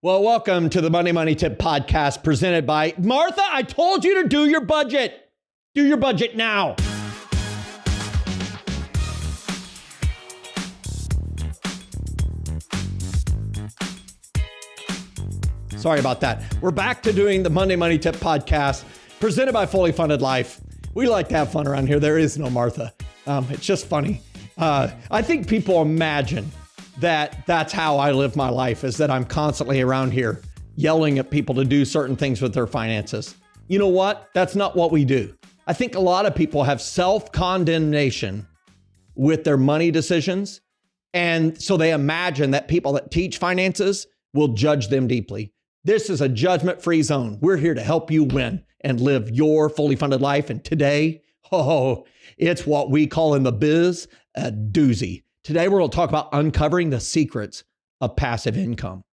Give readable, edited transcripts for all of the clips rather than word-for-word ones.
Well, welcome to the Monday Money Tip Podcast presented by Martha. I told you to do your budget. Do your budget now. Sorry about that. We're back to doing the Monday Money Tip Podcast presented by Fully Funded Life. We like to have fun around here. There is no Martha. It's just funny. I think people imagine that that's how I live my life, is that I'm constantly around here yelling at people to do certain things with their finances. You know what? That's not what we do. I think a lot of people have self-condemnation with their money decisions. And so they imagine that people that teach finances will judge them deeply. This is a judgment-free zone. We're here to help you win and live your fully funded life. And today, it's what we call in the biz a doozy. Today, we're going to talk about uncovering the secrets of passive income.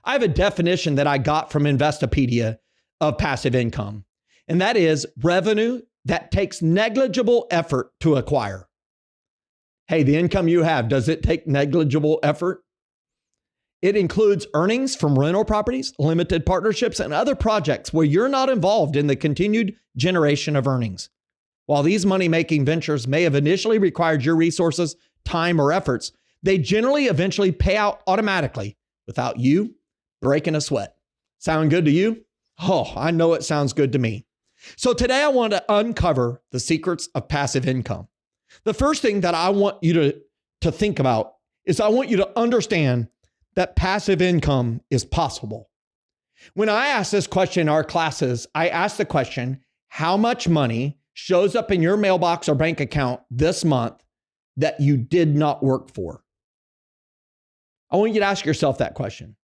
I have a definition that I got from Investopedia of passive income, and that is revenue that takes negligible effort to acquire. Hey, the income you have, does it take negligible effort? It includes earnings from rental properties, limited partnerships, and other projects where you're not involved in the continued generation of earnings. While these money-making ventures may have initially required your resources, time, or efforts, they generally eventually pay out automatically without you breaking a sweat. Sound good to you? Oh, I know it sounds good to me. So today I want to uncover the secrets of passive income. The first thing that I want you to think about is I want you to understand that passive income is possible. When I ask this question in our classes, I ask the question, how much money shows up in your mailbox or bank account this month that you did not work for? I want you to ask yourself that question.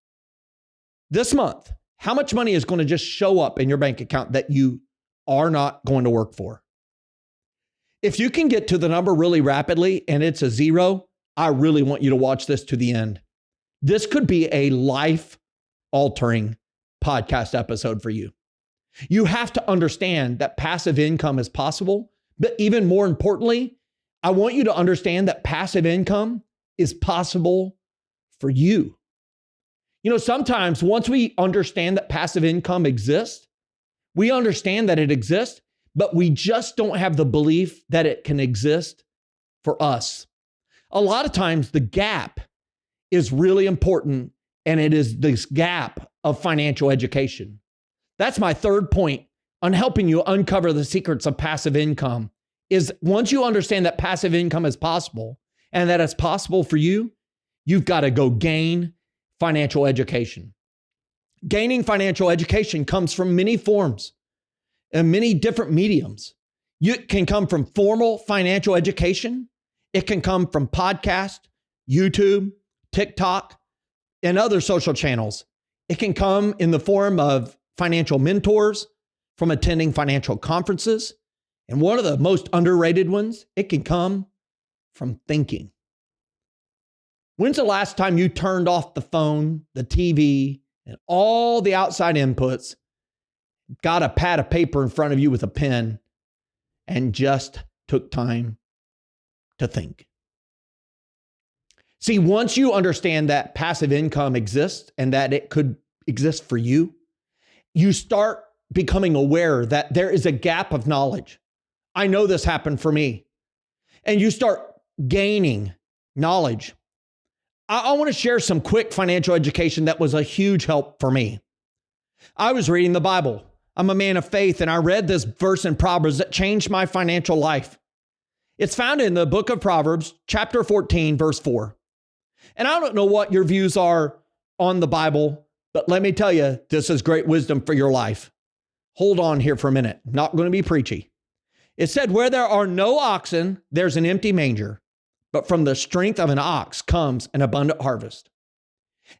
This month, how much money is going to just show up in your bank account that you are not going to work for? If you can get to the number really rapidly and it's a zero, I really want you to watch this to the end. This could be a life-altering podcast episode for you. You have to understand that passive income is possible, but even more importantly, I want you to understand that passive income is possible for you. You know, sometimes once we understand that passive income exists, we understand that it exists, but we just don't have the belief that it can exist for us. A lot of times the gap is really important, and it is this gap of financial education. That's my third point on helping you uncover the secrets of passive income. Is once you understand that passive income is possible and that it's possible for you, you've got to go gain financial education. Gaining financial education comes from many forms and many different mediums. It can come from formal financial education. It can come from podcast, YouTube, TikTok, and other social channels. It can come in the form of financial mentors, from attending financial conferences. And one of the most underrated ones, it can come from thinking. When's the last time you turned off the phone, the TV, and all the outside inputs, got a pad of paper in front of you with a pen, and just took time to think? See, once you understand that passive income exists and that it could exist for you, you start becoming aware that there is a gap of knowledge. I know this happened for me. And you start gaining knowledge. I want to share some quick financial education that was a huge help for me. I was reading the Bible. I'm a man of faith, and I read this verse in Proverbs that changed my financial life. It's found in the book of Proverbs, chapter 14, verse 4. And I don't know what your views are on the Bible, but let me tell you, this is great wisdom for your life. Hold on here for a minute. Not going to be preachy. It said, where there are no oxen, there's an empty manger, but from the strength of an ox comes an abundant harvest.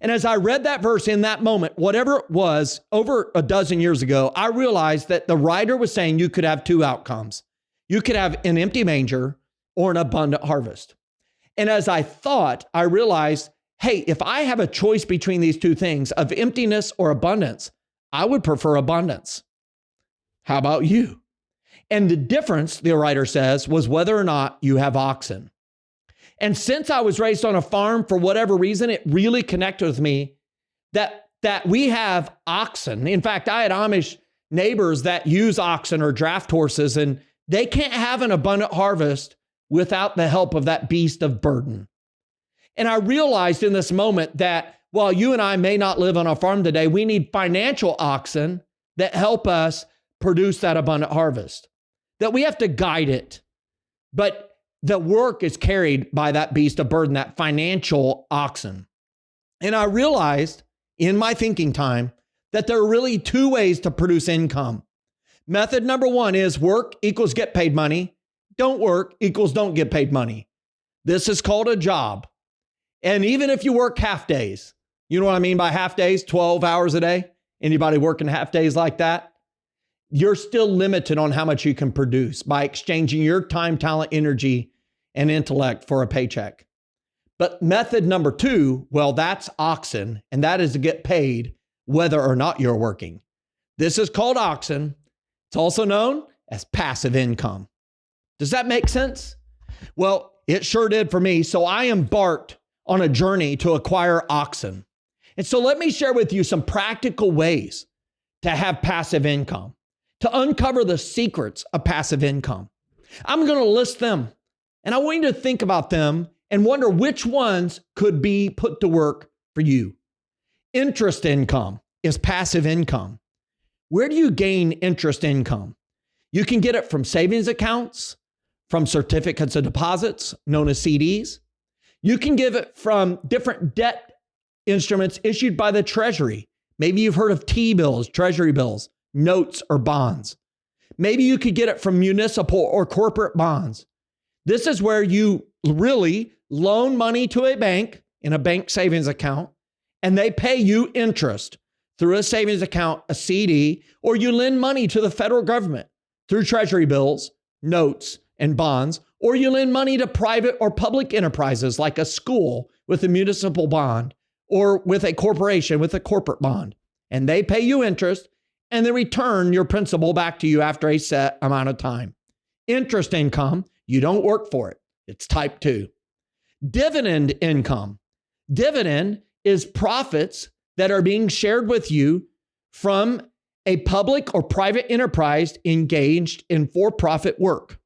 And as I read that verse in that moment, whatever it was, over a dozen years ago, I realized that the writer was saying you could have two outcomes. You could have an empty manger or an abundant harvest. And as I thought, I realized, hey, if I have a choice between these two things of emptiness or abundance, I would prefer abundance. How about you? And the difference, the writer says, was whether or not you have oxen. And since I was raised on a farm, for whatever reason, it really connected with me that that we have oxen. In fact, I had Amish neighbors that use oxen or draft horses, and they can't have an abundant harvest without the help of that beast of burden. And I realized in this moment that while you and I may not live on a farm today, we need financial oxen that help us produce that abundant harvest, that we have to guide it. But the work is carried by that beast of burden, that financial oxen. And I realized in my thinking time that there are really two ways to produce income. Method number one is work equals get paid money. Don't work equals don't get paid money. This is called a job. And even if you work half days, you know what I mean by half days, 12 hours a day? Anybody working half days like that? You're still limited on how much you can produce by exchanging your time, talent, energy, and intellect for a paycheck. But method number two, well, that's oxen, and that is to get paid whether or not you're working. This is called oxen. It's also known as passive income. Does that make sense? Well, it sure did for me. So I embarked on a journey to acquire oxen. And so let me share with you some practical ways to have passive income, to uncover the secrets of passive income. I'm going to list them, and I want you to think about them and wonder which ones could be put to work for you. Interest income is passive income. Where do you gain interest income? You can get it from savings accounts, from certificates of deposits, known as CDs. You can get it from different debt instruments issued by the Treasury. Maybe you've heard of T-bills, Treasury bills, notes, or bonds. Maybe you could get it from municipal or corporate bonds. This is where you really loan money to a bank in a bank savings account, and they pay you interest through a savings account, a CD, or you lend money to the federal government through Treasury bills, notes, and bonds, or you lend money to private or public enterprises like a school with a municipal bond or with a corporation with a corporate bond. And they pay you interest and they return your principal back to you after a set amount of time. Interest income, you don't work for it. It's type 2. Dividend income. Dividend is profits that are being shared with you from a public or private enterprise engaged in for-profit work.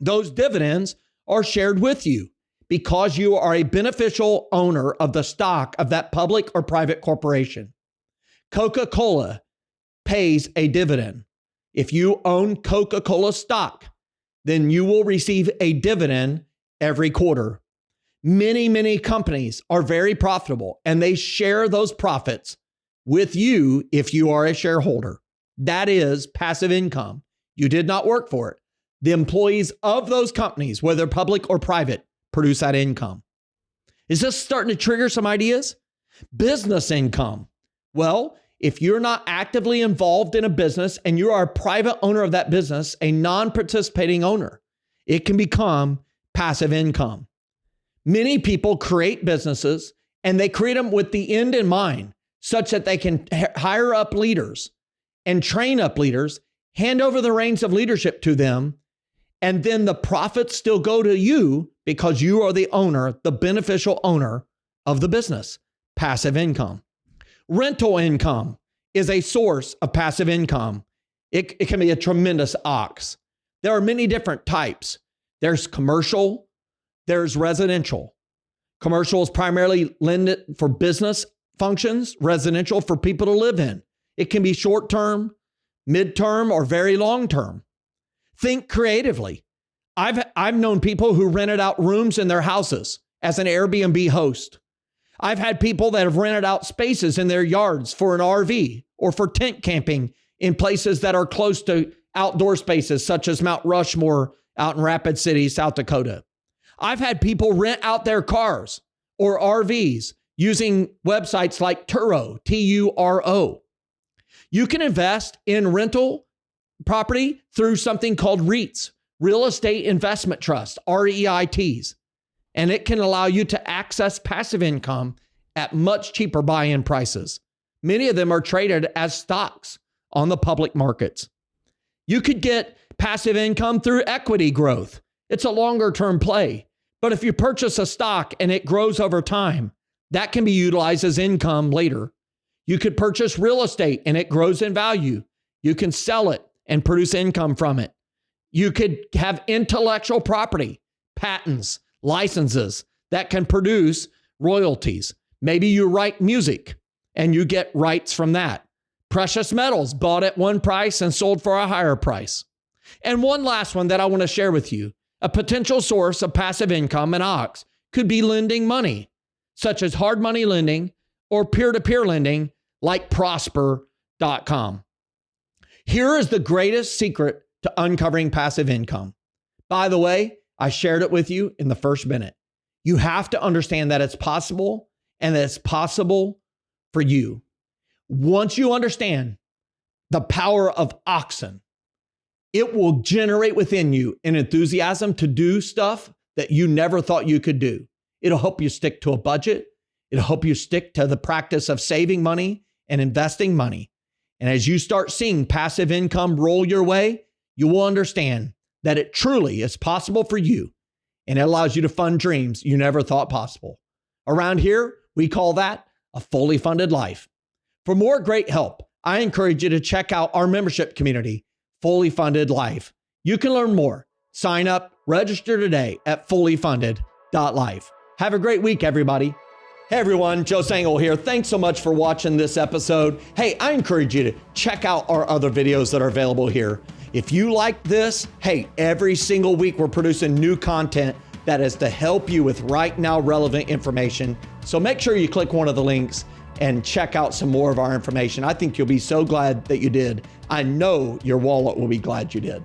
Those dividends are shared with you because you are a beneficial owner of the stock of that public or private corporation. Coca-Cola pays a dividend. If you own Coca-Cola stock, then you will receive a dividend every quarter. Many companies are very profitable and they share those profits with you if you are a shareholder. That is passive income. You did not work for it. The employees of those companies, whether public or private, produce that income. Is this starting to trigger some ideas? Business income. Well, if you're not actively involved in a business and you are a private owner of that business, a non-participating owner, it can become passive income. Many people create businesses and they create them with the end in mind, such that they can hire up leaders and train up leaders, hand over the reins of leadership to them, and then the profits still go to you because you are the owner, the beneficial owner of the business. Passive income. Rental income is a source of passive income. It can be a tremendous ox. There are many different types. There's commercial, there's residential. Commercial is primarily lended for business functions, residential for people to live in. It can be short-term, mid-term, or very long-term. Think creatively. I've known people who rented out rooms in their houses as an Airbnb host. I've had people that have rented out spaces in their yards for an RV or for tent camping in places that are close to outdoor spaces such as Mount Rushmore out in Rapid City, South Dakota. I've had people rent out their cars or RVs using websites like Turo, Turo. You can invest in rental property through something called REITs, Real Estate Investment Trust, REITs. And it can allow you to access passive income at much cheaper buy-in prices. Many of them are traded as stocks on the public markets. You could get passive income through equity growth. It's a longer-term play. But if you purchase a stock and it grows over time, that can be utilized as income later. You could purchase real estate and it grows in value. You can sell it and produce income from it. You could have intellectual property, patents, licenses that can produce royalties. Maybe you write music and you get rights from that. Precious metals bought at one price and sold for a higher price. And one last one that I want to share with you. A potential source of passive income in Ox could be lending money, such as hard money lending or peer-to-peer lending like Prosper.com. Here is the greatest secret to uncovering passive income. By the way, I shared it with you in the first minute. You have to understand that it's possible and that it's possible for you. Once you understand the power of oxen, it will generate within you an enthusiasm to do stuff that you never thought you could do. It'll help you stick to a budget. It'll help you stick to the practice of saving money and investing money. And as you start seeing passive income roll your way, you will understand that it truly is possible for you. And it allows you to fund dreams you never thought possible. Around here, we call that a fully funded life. For more great help, I encourage you to check out our membership community, Fully Funded Life. You can learn more. Sign up, register today at fullyfunded.life. Have a great week, everybody. Hey everyone, Joe Sangl here. Thanks so much for watching this episode. Hey, I encourage you to check out our other videos that are available here. If you like this, hey, every single week we're producing new content that is to help you with right now relevant information. So make sure you click one of the links and check out some more of our information. I think you'll be so glad that you did. I know your wallet will be glad you did.